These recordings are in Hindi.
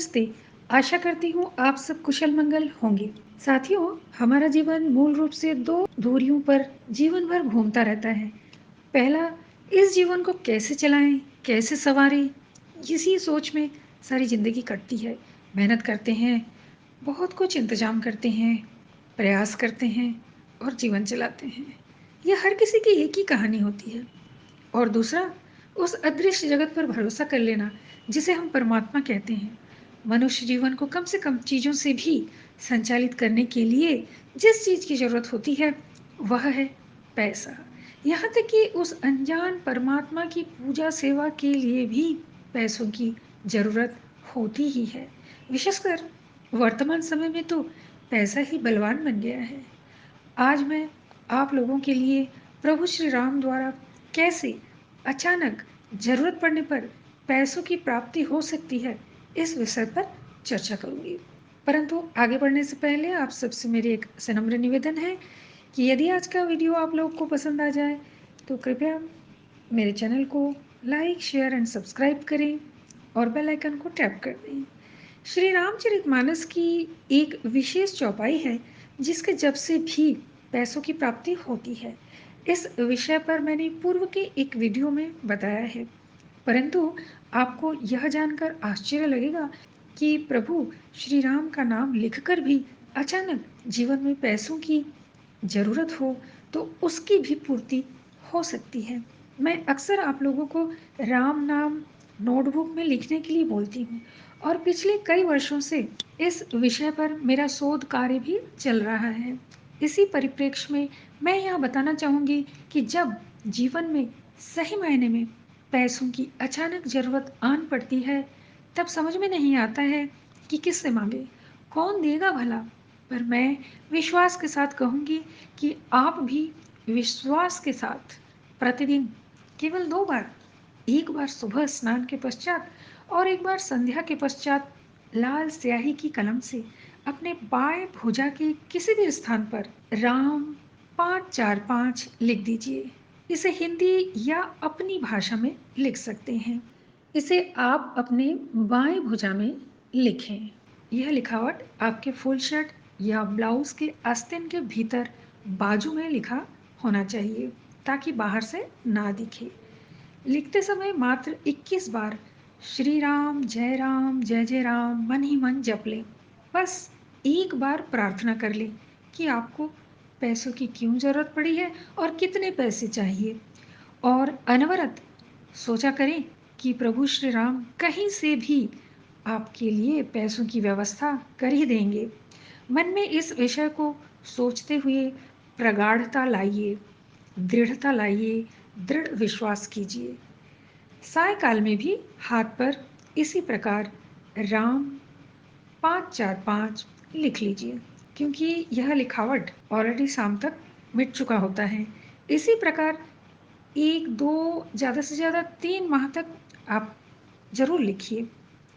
नमस्ते। आशा करती हूँ आप सब कुशल मंगल होंगे। साथियों, हमारा जीवन मूल रूप से 2 दूरियों पर जीवन भर घूमता रहता है। पहला, इस जीवन को कैसे चलाएँ, कैसे सँवारें, इसी सोच में सारी ज़िंदगी कटती है। मेहनत करते हैं, बहुत कुछ इंतज़ाम करते हैं, प्रयास करते हैं और जीवन चलाते हैं। ये हर किसी की एक ही कहानी होती है। और दूसरा, उस अदृश्य जगत पर भरोसा कर लेना जिसे हम परमात्मा कहते हैं। मनुष्य जीवन को कम से कम चीज़ों से भी संचालित करने के लिए जिस चीज़ की ज़रूरत होती है वह है पैसा। यहाँ तक कि उस अनजान परमात्मा की पूजा सेवा के लिए भी पैसों की ज़रूरत होती ही है। विशेषकर वर्तमान समय में तो पैसा ही बलवान बन गया है। आज मैं आप लोगों के लिए प्रभु श्री राम द्वारा कैसे अचानक ज़रूरत पड़ने पर पैसों की प्राप्ति हो सकती है, इस विषय पर चर्चा करूँगी। परंतु आगे बढ़ने से पहले आप सबसे मेरी एक विनम्र निवेदन है कि यदि आज का वीडियो आप लोगों को पसंद आ जाए, तो कृपया मेरे चैनल को लाइक, शेयर एंड सब्सक्राइब करें और बेल आइकन को टैप कर दें। श्री रामचरितमानस की एक विशेष चौपाई है जिसके जप से भी पैसों की प्राप्ति होती है। इस विषय पर मैंने पूर्व के एक वीडियो में बताया है, परंतु आपको यह जानकर आश्चर्य लगेगा कि प्रभु श्री राम का नाम लिखकर भी अचानक जीवन में पैसों की ज़रूरत हो तो उसकी भी पूर्ति हो सकती है। मैं अक्सर आप लोगों को राम नाम नोटबुक में लिखने के लिए बोलती हूँ और पिछले कई वर्षों से इस विषय पर मेरा शोध कार्य भी चल रहा है। इसी परिप्रेक्ष्य में मैं यह बताना चाहूँगी कि जब जीवन में सही मायने में पैसों की अचानक ज़रूरत आन पड़ती है, तब समझ में नहीं आता है कि किससे मांगे, कौन देगा भला। पर मैं विश्वास के साथ कहूँगी कि आप भी विश्वास के साथ प्रतिदिन केवल 2 बार, एक बार सुबह स्नान के पश्चात और एक बार संध्या के पश्चात लाल स्याही की कलम से अपने बाएं भुजा के किसी भी स्थान पर राम 545 लिख दीजिए। इसे हिंदी या अपनी भाषा में लिख सकते हैं। इसे आप अपने बाएं भुजा में लिखें। यह लिखावट आपके फुल शर्ट या ब्लाउज के आस्तीन के भीतर बाजू में लिखा होना चाहिए ताकि बाहर से ना दिखे। लिखते समय मात्र 21 बार श्री राम जय जय राम मन ही मन जप लें। बस एक बार प्रार्थना कर लें कि आपको पैसों की क्यों ज़रूरत पड़ी है और कितने पैसे चाहिए, और अनवरत सोचा करें कि प्रभु श्री राम कहीं से भी आपके लिए पैसों की व्यवस्था कर ही देंगे। मन में इस विषय को सोचते हुए प्रगाढ़ता लाइए, दृढ़ता लाइए, दृढ़ विश्वास कीजिए। सायकाल में भी हाथ पर इसी प्रकार राम 545 लिख लीजिए, क्योंकि यह लिखावट ऑलरेडी शाम तक मिट चुका होता है। इसी प्रकार 1, 2 ज़्यादा से ज़्यादा 3 माह तक आप ज़रूर लिखिए।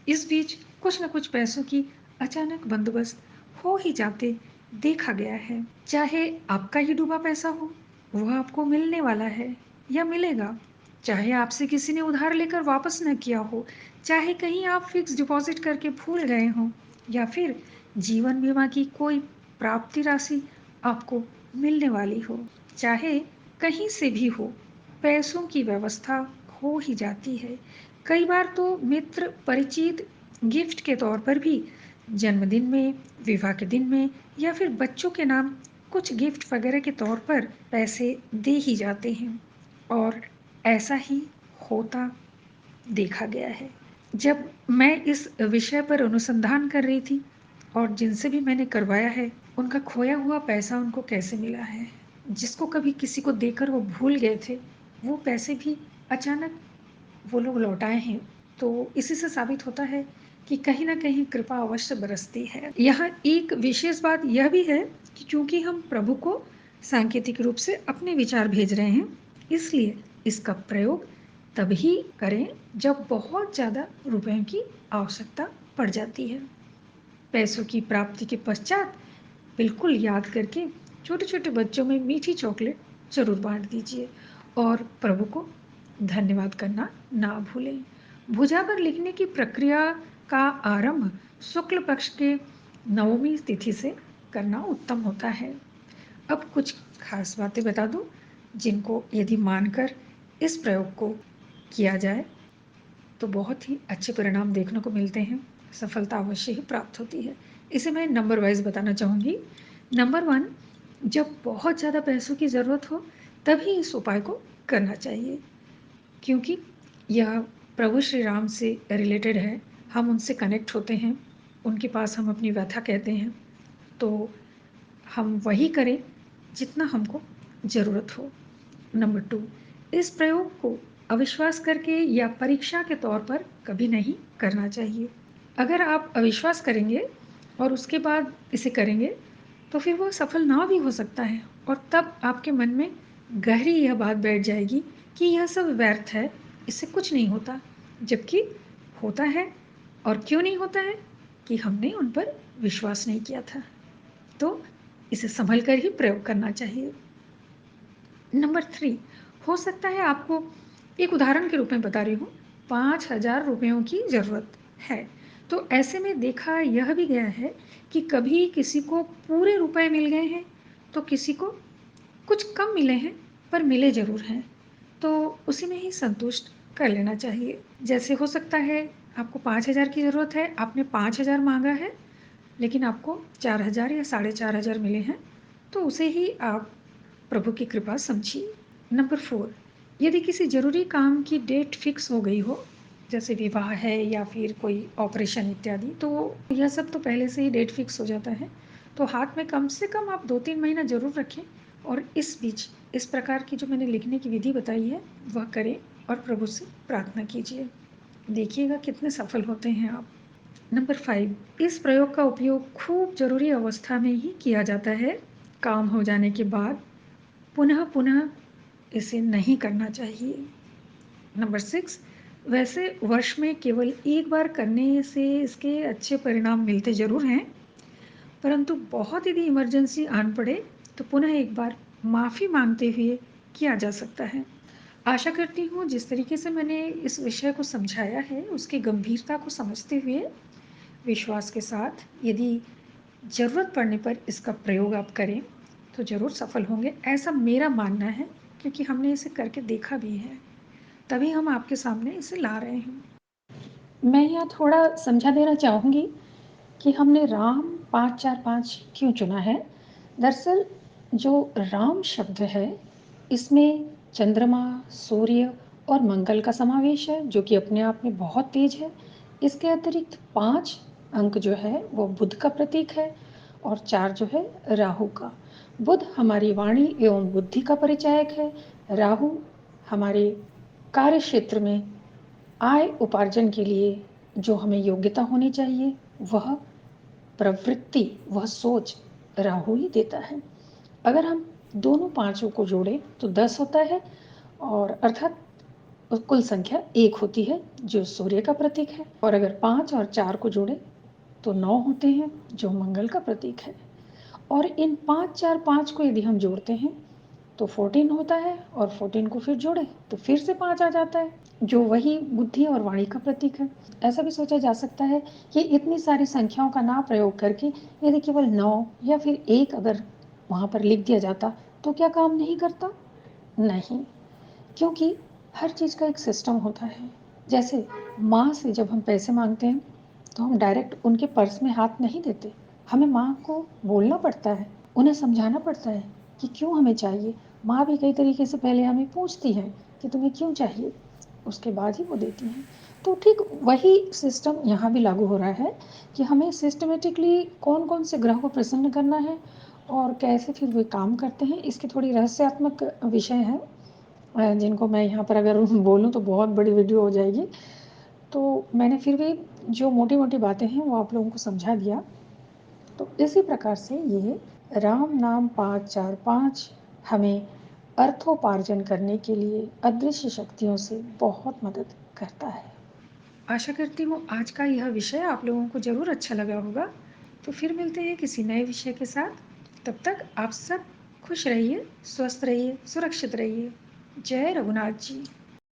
इस बीच कुछ न कुछ पैसों की अचानक बंदोबस्त हो ही जाते देखा गया है। चाहे आपका ही डूबा पैसा हो, वह आपको मिलने वाला है या मिलेगा। चाहे आपसे किसी ने उधार लेकर वापस न किया हो, चाहे कहीं आप फिक्स डिपॉजिट करके भूल गए हों, या फिर जीवन बीमा की कोई प्राप्ति राशि आपको मिलने वाली हो, चाहे कहीं से भी हो, पैसों की व्यवस्था हो ही जाती है। कई बार तो मित्र परिचित गिफ्ट के तौर पर भी जन्मदिन में, विवाह के दिन में या फिर बच्चों के नाम कुछ गिफ्ट वगैरह के तौर पर पैसे दे ही जाते हैं, और ऐसा ही होता देखा गया है। जब मैं इस विषय पर अनुसंधान कर रही थी और जिनसे भी मैंने करवाया है, उनका खोया हुआ पैसा उनको कैसे मिला है, जिसको कभी किसी को देकर वो भूल गए थे, वो पैसे भी अचानक वो लोग लौटाए हैं। तो इसी से साबित होता है कि कहीं न कहीं कृपा अवश्य बरसती है। यहाँ एक विशेष बात यह भी है कि चूँकि हम प्रभु को सांकेतिक रूप से अपने विचार भेज रहे हैं, इसलिए इसका प्रयोग तभी करें जब बहुत ज़्यादा रुपयों की आवश्यकता पड़ जाती है। पैसों की प्राप्ति के पश्चात बिल्कुल याद करके छोटे-छोटे बच्चों में मीठी चॉकलेट ज़रूर बाँट दीजिए और प्रभु को धन्यवाद करना ना भूलें। भुजा पर लिखने की प्रक्रिया का आरंभ शुक्ल पक्ष के नवमी तिथि से करना उत्तम होता है। अब कुछ खास बातें बता दूं, जिनको यदि मानकर इस प्रयोग को किया जाए तो बहुत ही अच्छे परिणाम देखने को मिलते हैं, सफलता अवश्य ही प्राप्त होती है। इसे मैं नंबर वाइज बताना चाहूँगी। नंबर 1, जब बहुत ज़्यादा पैसों की ज़रूरत हो तभी इस उपाय को करना चाहिए, क्योंकि यह प्रभु श्री राम से रिलेटेड है। हम उनसे कनेक्ट होते हैं, उनके पास हम अपनी व्यथा कहते हैं, तो हम वही करें जितना हमको ज़रूरत हो। नंबर 2, इस प्रयोग को अविश्वास करके या परीक्षा के तौर पर कभी नहीं करना चाहिए। अगर आप अविश्वास करेंगे और उसके बाद इसे करेंगे तो फिर वो सफल ना भी हो सकता है, और तब आपके मन में गहरी यह बात बैठ जाएगी कि यह सब व्यर्थ है, इससे कुछ नहीं होता, जबकि होता है। और क्यों नहीं होता है? कि हमने उन पर विश्वास नहीं किया था। तो इसे संभल कर ही प्रयोग करना चाहिए। नंबर 3, हो सकता है आपको, एक उदाहरण के रूप में बता रही हूँ, 5,000 रुपयों की ज़रूरत है। तो ऐसे में देखा यह भी गया है कि कभी किसी को पूरे रुपए मिल गए हैं, तो किसी को कुछ कम मिले हैं, पर मिले ज़रूर हैं। तो उसी में ही संतुष्ट कर लेना चाहिए। जैसे हो सकता है आपको 5,000 की ज़रूरत है, आपने 5,000 माँगा है, लेकिन आपको 4,000 या 4,500 मिले हैं, तो उसे ही आप प्रभु की कृपा समझिए। नंबर 4, यदि किसी ज़रूरी काम की डेट फिक्स हो गई हो, जैसे विवाह है या फिर कोई ऑपरेशन इत्यादि, तो यह सब तो पहले से ही डेट फिक्स हो जाता है। तो हाथ में कम से कम आप 2-3 महीना ज़रूर रखें, और इस बीच इस प्रकार की जो मैंने लिखने की विधि बताई है वह करें और प्रभु से प्रार्थना कीजिए। देखिएगा कितने सफल होते हैं आप। नंबर 5, इस प्रयोग का उपयोग खूब ज़रूरी अवस्था में ही किया जाता है। काम हो जाने के बाद पुनः पुनः इसे नहीं करना चाहिए। नंबर 6, वैसे वर्ष में केवल एक बार करने से इसके अच्छे परिणाम मिलते ज़रूर हैं, परंतु बहुत यदि इमरजेंसी आन पड़े तो पुनः एक बार माफ़ी मांगते हुए किया जा सकता है। आशा करती हूँ जिस तरीके से मैंने इस विषय को समझाया है, उसकी गंभीरता को समझते हुए विश्वास के साथ यदि ज़रूरत पड़ने पर इसका प्रयोग आप करें तो ज़रूर सफल होंगे, ऐसा मेरा मानना है, क्योंकि हमने इसे करके देखा भी है, तभी हम आपके सामने इसे ला रहे हैं। मैं यहाँ थोड़ा समझा देना चाहूँगी कि हमने राम 545 क्यों चुना है। दरअसल जो राम शब्द है, इसमें चंद्रमा, सूर्य और मंगल का समावेश है, जो कि अपने आप में बहुत तेज है। इसके अतिरिक्त 5 अंक जो है वो बुध का प्रतीक है, और 4 जो है राहु का। बुध हमारी वाणी एवं बुद्धि का परिचायक है। राहु हमारे कार्य क्षेत्र में आय उपार्जन के लिए जो हमें योग्यता होनी चाहिए, वह प्रवृत्ति, वह सोच राहु ही देता है। अगर हम दोनों पाँचों को जोड़ें तो 10 होता है, और अर्थात कुल संख्या 1 होती है, जो सूर्य का प्रतीक है। और अगर 5 और 4 को जोड़ें तो 9 होते हैं, जो मंगल का प्रतीक है। और इन 5, 4, 5 को यदि हम जोड़ते हैं तो 14 होता है, और 14 को फिर जोड़े तो फिर से 5 आ जाता है, जो वही बुद्धि और वाणी का प्रतीक है। ऐसा भी सोचा जा सकता है कि इतनी सारी संख्याओं का ना प्रयोग करके यदि केवल 9 या फिर 1 अगर वहाँ पर लिख दिया जाता तो क्या काम नहीं करता? नहीं, क्योंकि हर चीज़ का एक सिस्टम होता है। जैसे माँ से जब हम पैसे मांगते हैं तो हम डायरेक्ट उनके पर्स में हाथ नहीं देते, हमें माँ को बोलना पड़ता है, उन्हें समझाना पड़ता है कि क्यों हमें चाहिए। माँ भी कई तरीके से पहले हमें पूछती है कि तुम्हें क्यों चाहिए, उसके बाद ही वो देती हैं। तो ठीक वही सिस्टम यहाँ भी लागू हो रहा है कि हमें सिस्टमेटिकली कौन कौन से ग्रह को प्रसन्न करना है और कैसे फिर वे काम करते हैं, इसकी थोड़ी रहस्यात्मक विषय है, जिनको मैं यहाँ पर अगर बोलूँ तो बहुत बड़ी वीडियो हो जाएगी। तो मैंने फिर भी जो मोटी-मोटी बातें हैं वो आप लोगों को समझा दिया। तो इसी प्रकार से ये राम नाम 545 हमें अर्थोपार्जन करने के लिए अदृश्य शक्तियों से बहुत मदद करता है। आशा करती हूँ आज का यह विषय आप लोगों को ज़रूर अच्छा लगा होगा। तो फिर मिलते हैं किसी नए विषय के साथ। तब तक आप सब खुश रहिए, स्वस्थ रहिए, सुरक्षित रहिए। जय रघुनाथ जी।